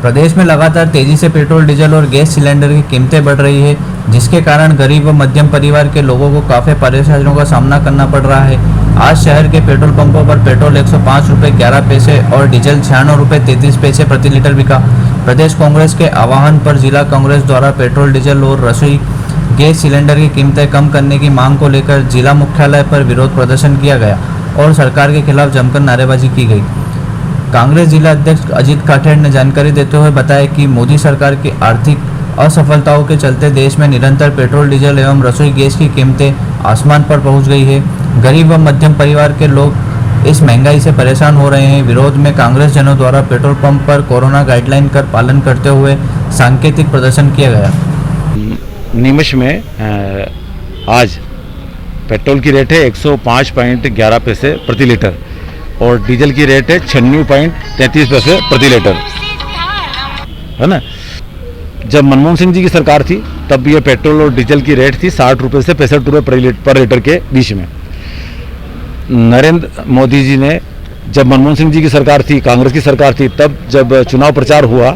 प्रदेश में लगातार तेजी से पेट्रोल, डीजल और गैस सिलेंडर की कीमतें बढ़ रही है, जिसके कारण गरीब व मध्यम परिवार के लोगों को काफ़ी परेशानियों का सामना करना पड़ रहा है। आज शहर के पेट्रोल पंपों पर पेट्रोल 105 रुपये 11 पैसे और डीजल 96 रुपये 33 पैसे प्रति लीटर बिका। प्रदेश कांग्रेस के आह्वान पर जिला कांग्रेस द्वारा पेट्रोल, डीजल और रसोई गैस सिलेंडर की कीमतें कम करने की मांग को लेकर जिला मुख्यालय पर विरोध प्रदर्शन किया गया और सरकार के खिलाफ जमकर नारेबाजी की गई। कांग्रेस जिला अध्यक्ष अजीत काठेड़ ने जानकारी देते हुए बताया कि मोदी सरकार की आर्थिक असफलताओं के चलते देश में निरंतर पेट्रोल, डीजल एवं रसोई गैस की कीमतें आसमान पर पहुंच गई है। गरीब व मध्यम परिवार के लोग इस महंगाई से परेशान हो रहे हैं। विरोध में कांग्रेस जनों द्वारा पेट्रोल पंप पर कोरोना गाइडलाइन का पालन करते हुए सांकेतिक प्रदर्शन किया गया। नीमच में आज पेट्रोल की रेट है 105.11 पैसे प्रति लीटर और डीजल की रेट है 96.33 पैसे प्रति लीटर, है ना। जब मनमोहन सिंह जी की सरकार थी तब ये पेट्रोल और डीजल की रेट थी 60 रुपये से 65 रुपये पर लीटर के बीच में। नरेंद्र मोदी जी ने, जब मनमोहन सिंह जी की सरकार थी, कांग्रेस की सरकार थी, तब जब चुनाव प्रचार हुआ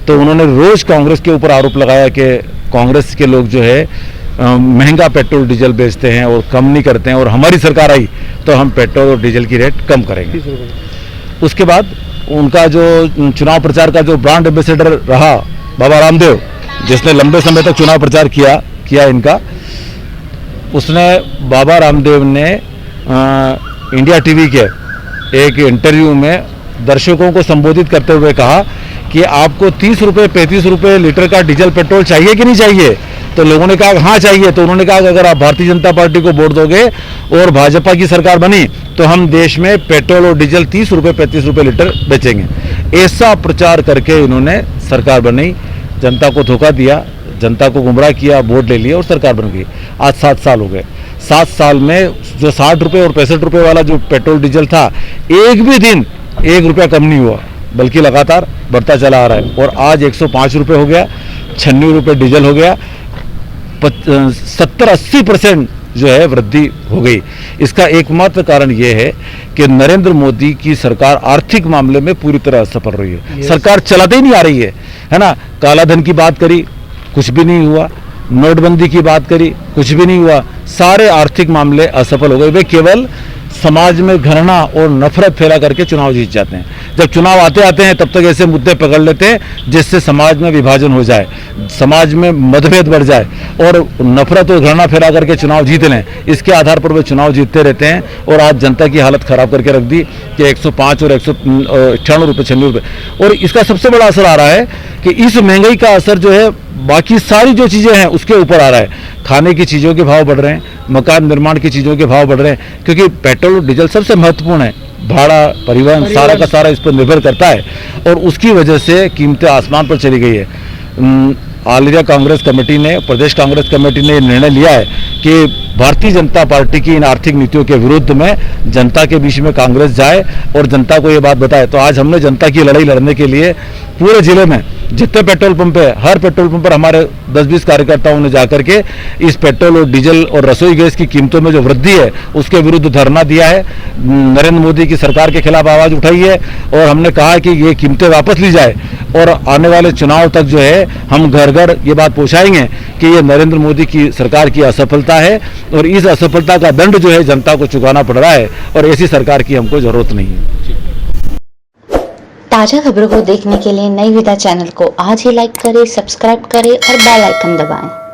तो उन्होंने रोज कांग्रेस के ऊपर आरोप लगाया कि कांग्रेस के लोग जो है महंगा पेट्रोल डीजल बेचते हैं और कम नहीं करते हैं, और हमारी सरकार आई तो हम पेट्रोल और डीजल की रेट कम करेंगे। उसके बाद उनका जो चुनाव प्रचार का जो ब्रांड एम्बेसडर रहा बाबा रामदेव, जिसने लंबे समय तक चुनाव प्रचार किया इनका, उसने बाबा रामदेव ने इंडिया टीवी के एक इंटरव्यू में दर्शकों को संबोधित करते हुए कहा कि आपको 30 रुपये 35 रुपये लीटर का डीजल पेट्रोल चाहिए कि नहीं चाहिए। तो लोगों ने कहा हाँ चाहिए। तो उन्होंने कहा कि अगर आप भारतीय जनता पार्टी को वोट दोगे और भाजपा की सरकार बनी तो हम देश में पेट्रोल और डीजल 30 रुपये 35 रुपये लीटर बेचेंगे। ऐसा प्रचार करके इन्होंने सरकार बनाई, जनता को धोखा दिया, जनता को गुमराह किया, वोट ले लिया और सरकार बन गई। आज 7 साल हो गए। 7 साल में जो 60 रुपये और 65 रुपये वाला जो पेट्रोल डीजल था, एक भी दिन 1 रुपया कम नहीं हुआ, बल्कि लगातार बढ़ता चला आ रहा है। और आज 105 रुपये हो गया, 96 रुपये डीजल हो गया, 70-80% जो है वृद्धि हो गई। इसका एकमात्र कारण यह है कि नरेंद्र मोदी की सरकार आर्थिक मामले में पूरी तरह असफल रही है। सरकार चलाते ही नहीं आ रही है ना। काला धन की बात करी, कुछ भी नहीं हुआ। नोटबंदी की बात करी, कुछ भी नहीं हुआ। सारे आर्थिक मामले असफल हो गए। वे केवल समाज में घृणा और नफरत फैला करके चुनाव जीत जाते हैं। जब चुनाव आते हैं तब तक ऐसे मुद्दे पकड़ लेते हैं जिससे समाज में विभाजन हो जाए, समाज में मतभेद बढ़ जाए और नफरत और घृणा फैला करके चुनाव जीत लें। इसके आधार पर वे चुनाव जीतते रहते हैं और आज जनता की हालत खराब करके रख दी कि 105 और 196 रुपये 96 रुपये। और इसका सबसे बड़ा असर आ रहा है कि इस महंगाई का असर जो है बाकी सारी जो चीज़ें हैं उसके ऊपर आ रहा है। खाने की चीज़ों के भाव बढ़ रहे हैं, मकान निर्माण की चीज़ों के भाव बढ़ रहे हैं, क्योंकि पेट्रोल और डीजल सबसे महत्वपूर्ण है। भाड़ा, परिवहन सारा का सारा इस पर निर्भर करता है और उसकी वजह से कीमतें आसमान पर चली गई है। ऑल इंडिया कांग्रेस कमेटी ने, प्रदेश कांग्रेस कमेटी ने निर्णय लिया है कि भारतीय जनता पार्टी की इन आर्थिक नीतियों के विरुद्ध में जनता के बीच में कांग्रेस जाए और जनता को ये बात बताए। तो आज हमने जनता की लड़ाई लड़ने के लिए पूरे जिले में जितने पेट्रोल पंप है, हर पेट्रोल पंप पर हमारे 10-20 कार्यकर्ताओं ने जाकर के इस पेट्रोल और डीजल और रसोई गैस की कीमतों में जो वृद्धि है उसके विरुद्ध धरना दिया है। नरेंद्र मोदी की सरकार के खिलाफ आवाज़ उठाई है और हमने कहा कि ये कीमतें वापस ली जाए और आने वाले चुनाव तक जो है हम घर घर ये बात पहुँचाएंगे कि ये नरेंद्र मोदी की सरकार की असफलता है और इस असफलता का दंड जो है जनता को चुकाना पड़ रहा है और ऐसी सरकार की हमको जरूरत नहीं है। ताज़ा खबरों को देखने के लिए नई विधा चैनल को आज ही लाइक करें, सब्सक्राइब करें और बेल आइकन दबाएं।